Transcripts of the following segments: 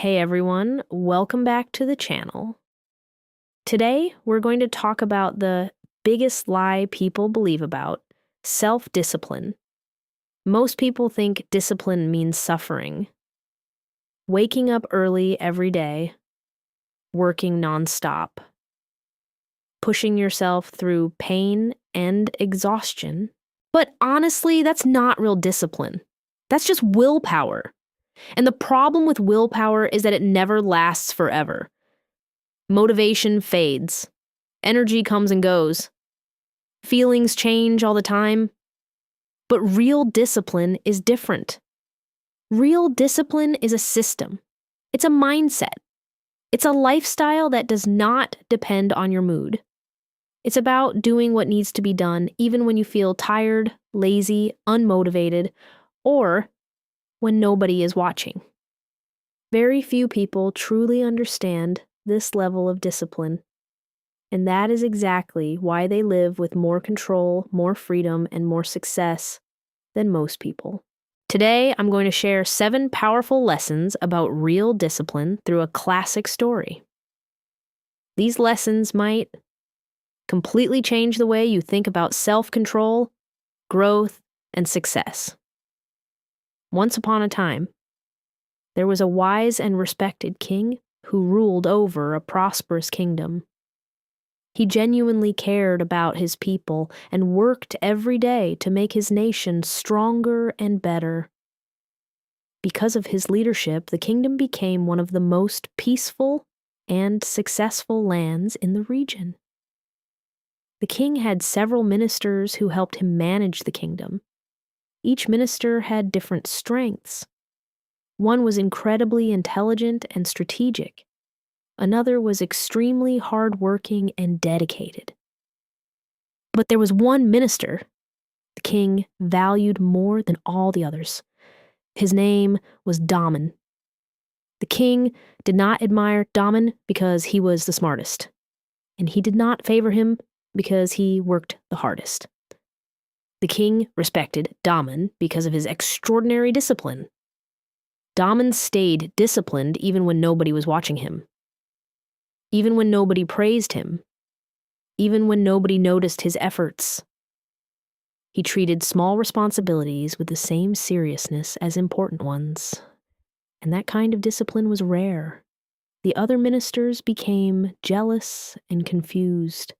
Hey everyone, welcome back to the channel. Today, we're going to talk about the biggest lie people believe about self-discipline. Most people think discipline means suffering. Waking up early every day, working nonstop, pushing yourself through pain and exhaustion. But honestly, that's not real discipline. That's just willpower. And the problem with willpower is that it never lasts forever. Motivation fades. Energy comes and goes. Feelings change all the time. But real discipline is different. Real discipline is a system. It's a mindset. It's a lifestyle that does not depend on your mood. It's about doing what needs to be done even when you feel tired, lazy, unmotivated, or when nobody is watching. Very few people truly understand this level of discipline, and that is exactly why they live with more control, more freedom, and more success than most people. Today, I'm going to share 7 powerful lessons about real discipline through a classic story. These lessons might completely change the way you think about self-control, growth, and success. Once upon a time, there was a wise and respected king who ruled over a prosperous kingdom. He genuinely cared about his people and worked every day to make his nation stronger and better. Because of his leadership, the kingdom became one of the most peaceful and successful lands in the region. The king had several ministers who helped him manage the kingdom. Each minister had different strengths. One was incredibly intelligent and strategic. Another was extremely hardworking and dedicated. But there was one minister the king valued more than all the others. His name was Daman. The king did not admire Daman because he was the smartest, and he did not favor him because he worked the hardest. The king respected Daman because of his extraordinary discipline. Daman stayed disciplined even when nobody was watching him. Even when nobody praised him. Even when nobody noticed his efforts. He treated small responsibilities with the same seriousness as important ones. And that kind of discipline was rare. The other ministers became jealous and confused.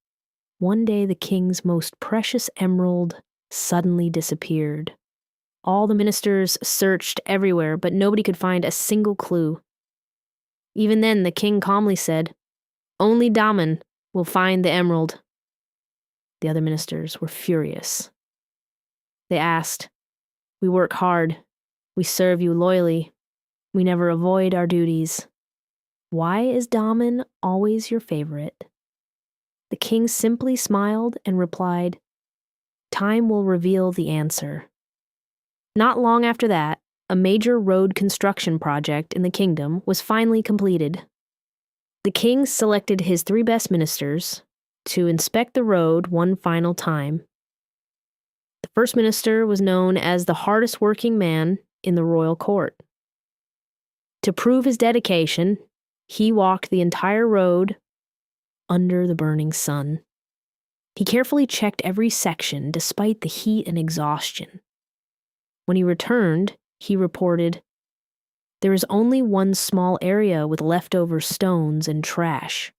One day the king's most precious emerald suddenly disappeared. All the ministers searched everywhere, but nobody could find a single clue. Even then, the king calmly said, "Only Daman will find the emerald." The other ministers were furious. They asked, "We work hard. We serve you loyally. We never avoid our duties. Why is Daman always your favorite?" The king simply smiled and replied, "Time will reveal the answer." Not long after that, a major road construction project in the kingdom was finally completed. The king selected his 3 best ministers to inspect the road one final time. The first minister was known as the hardest working man in the royal court. To prove his dedication, he walked the entire road under the burning sun. He carefully checked every section despite the heat and exhaustion. When he returned, he reported, "There is only one small area with leftover stones and trash."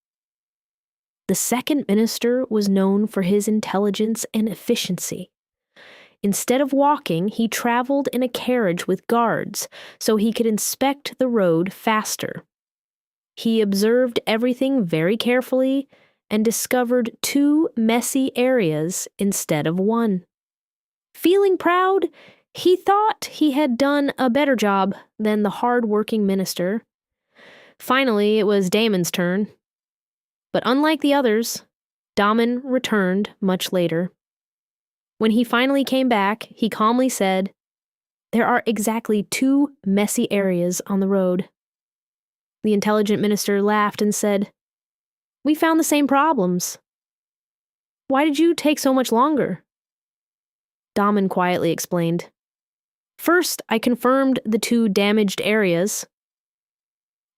The second minister was known for his intelligence and efficiency. Instead of walking, he traveled in a carriage with guards so he could inspect the road faster. He observed everything very carefully and discovered 2 messy areas instead of 1. Feeling proud, he thought he had done a better job than the hard-working minister. Finally, it was Damon's turn. But unlike the others, Daman returned much later. When he finally came back, he calmly said, "There are exactly 2 messy areas on the road." The intelligent minister laughed and said, "We found the same problems. Why did you take so much longer?" Daman quietly explained, "First, I confirmed the 2 damaged areas.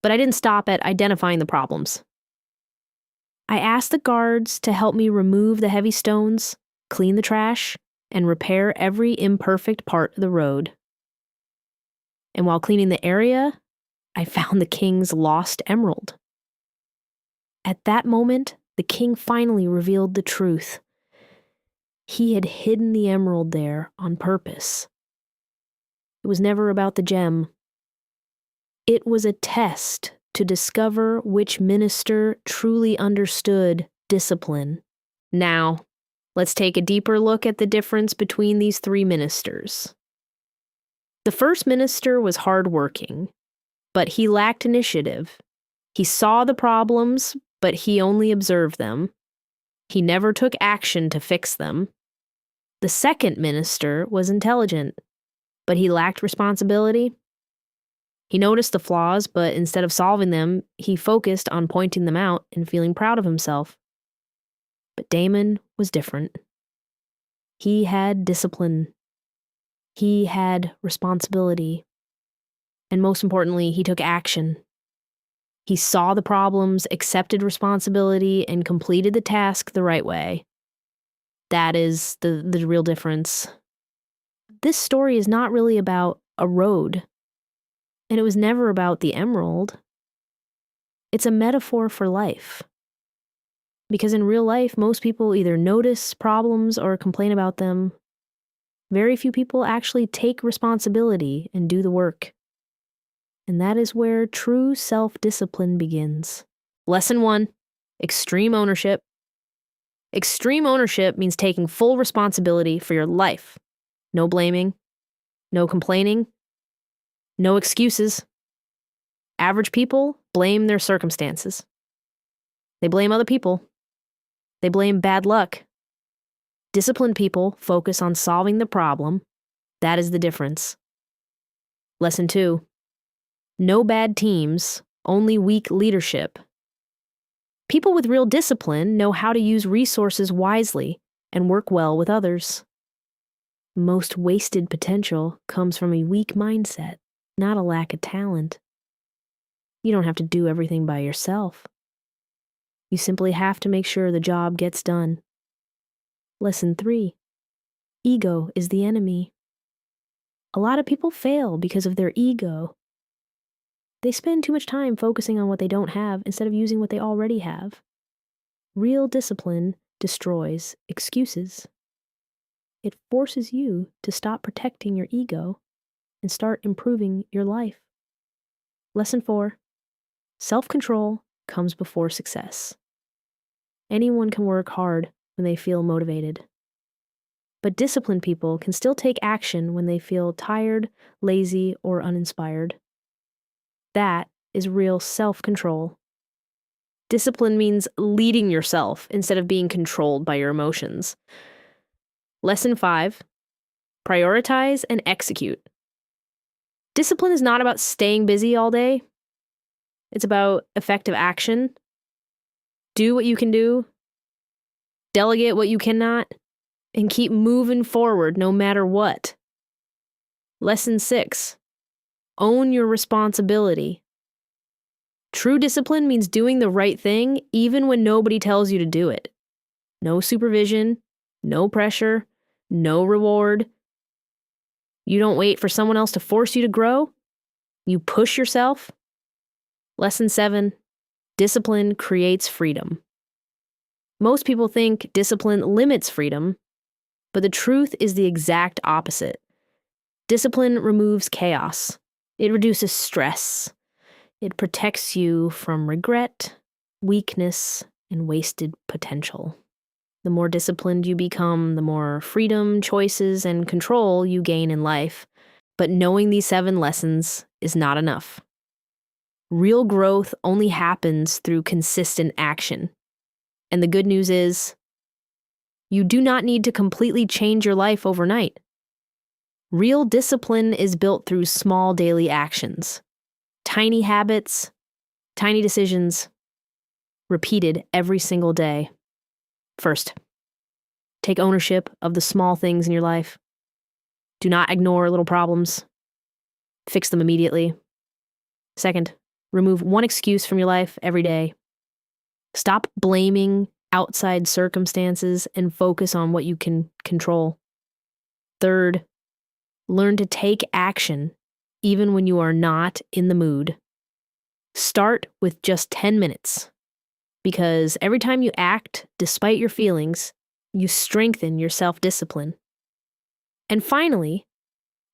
But I didn't stop at identifying the problems. I asked the guards to help me remove the heavy stones, clean the trash, and repair every imperfect part of the road. And while cleaning the area, I found the king's lost emerald. At that moment, the king finally revealed the truth. He had hidden the emerald there on purpose. It was never about the gem. It was a test to discover which minister truly understood discipline. Now, let's take a deeper look at the difference between these three ministers. The first minister was hardworking, but he lacked initiative. He saw the problems, but he only observed them. He never took action to fix them. The second minister was intelligent, but he lacked responsibility. He noticed the flaws, but instead of solving them, he focused on pointing them out and feeling proud of himself. But Damon was different. He had discipline. He had responsibility. And most importantly, he took action. He saw the problems, accepted responsibility, and completed the task the right way. That is the real difference. This story is not really about a road, and it was never about the emerald. It's a metaphor for life. Because in real life, most people either notice problems or complain about them. Very few people actually take responsibility and do the work. And that is where true self-discipline begins. Lesson 1, extreme ownership. Extreme ownership means taking full responsibility for your life. No blaming, no complaining, no excuses. Average people blame their circumstances. They blame other people. They blame bad luck. Disciplined people focus on solving the problem. That is the difference. Lesson 2. No bad teams, only weak leadership. People with real discipline know how to use resources wisely and work well with others. Most wasted potential comes from a weak mindset, not a lack of talent. You don't have to do everything by yourself. You simply have to make sure the job gets done. Lesson 3. Ego is the enemy. A lot of people fail because of their ego. They spend too much time focusing on what they don't have instead of using what they already have. Real discipline destroys excuses. It forces you to stop protecting your ego and start improving your life. Lesson 4. Self-control comes before success. Anyone can work hard when they feel motivated. But disciplined people can still take action when they feel tired, lazy, or uninspired. That is real self-control. Discipline means leading yourself instead of being controlled by your emotions. Lesson 5. Prioritize and execute. Discipline is not about staying busy all day. It's about effective action. Do what you can do. Delegate what you cannot. And keep moving forward no matter what. Lesson 6. Own your responsibility. True discipline means doing the right thing even when nobody tells you to do it. No supervision, no pressure, no reward. You don't wait for someone else to force you to grow. You push yourself. Lesson 7. Discipline creates freedom. Most people think discipline limits freedom, but the truth is the exact opposite. Discipline removes chaos. It reduces stress. It protects you from regret, weakness, and wasted potential. The more disciplined you become, the more freedom, choices, and control you gain in life. But knowing these 7 lessons is not enough. Real growth only happens through consistent action. And the good news is, you do not need to completely change your life overnight. Real discipline is built through small daily actions. Tiny habits, tiny decisions, repeated every single day. First, take ownership of the small things in your life. Do not ignore little problems. Fix them immediately. Second, Remove one excuse from your life every day. Stop blaming outside circumstances and focus on what you can control. Third, learn to take action even when you are not in the mood. Start with just 10 minutes, because every time you act despite your feelings, you strengthen your self-discipline. And finally,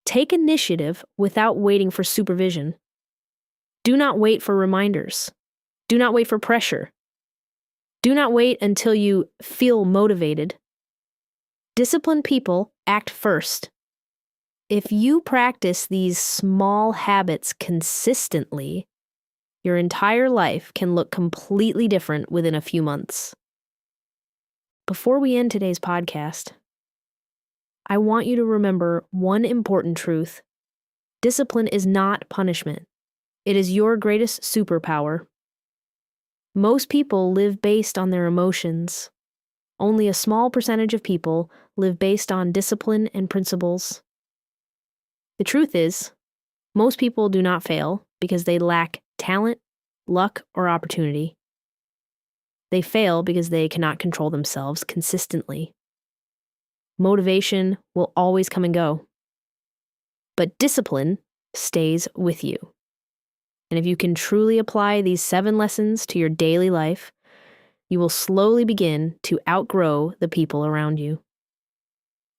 take initiative without waiting for supervision. Do not wait for reminders. Do not wait for pressure. Do not wait until you feel motivated. Disciplined people act first. If you practice these small habits consistently, your entire life can look completely different within a few months. Before we end today's podcast, I want you to remember one important truth. Discipline is not punishment. It is your greatest superpower. Most people live based on their emotions. Only a small percentage of people live based on discipline and principles. The truth is, most people do not fail because they lack talent, luck, or opportunity. They fail because they cannot control themselves consistently. Motivation will always come and go. But discipline stays with you. And if you can truly apply these 7 lessons to your daily life, you will slowly begin to outgrow the people around you.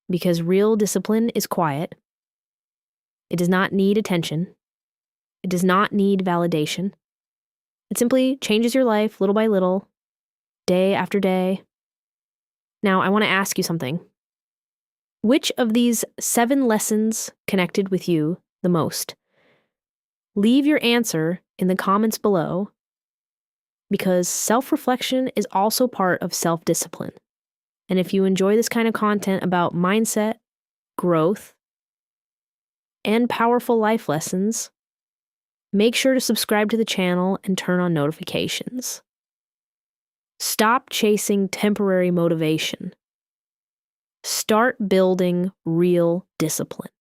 Because real discipline is quiet. It does not need attention. It does not need validation. It simply changes your life little by little, day after day. Now, I want to ask you something. Which of these 7 lessons connected with you the most? Leave your answer in the comments below, because self-reflection is also part of self-discipline. And if you enjoy this kind of content about mindset, growth, and powerful life lessons, make sure to subscribe to the channel and turn on notifications. Stop chasing temporary motivation. Start building real discipline.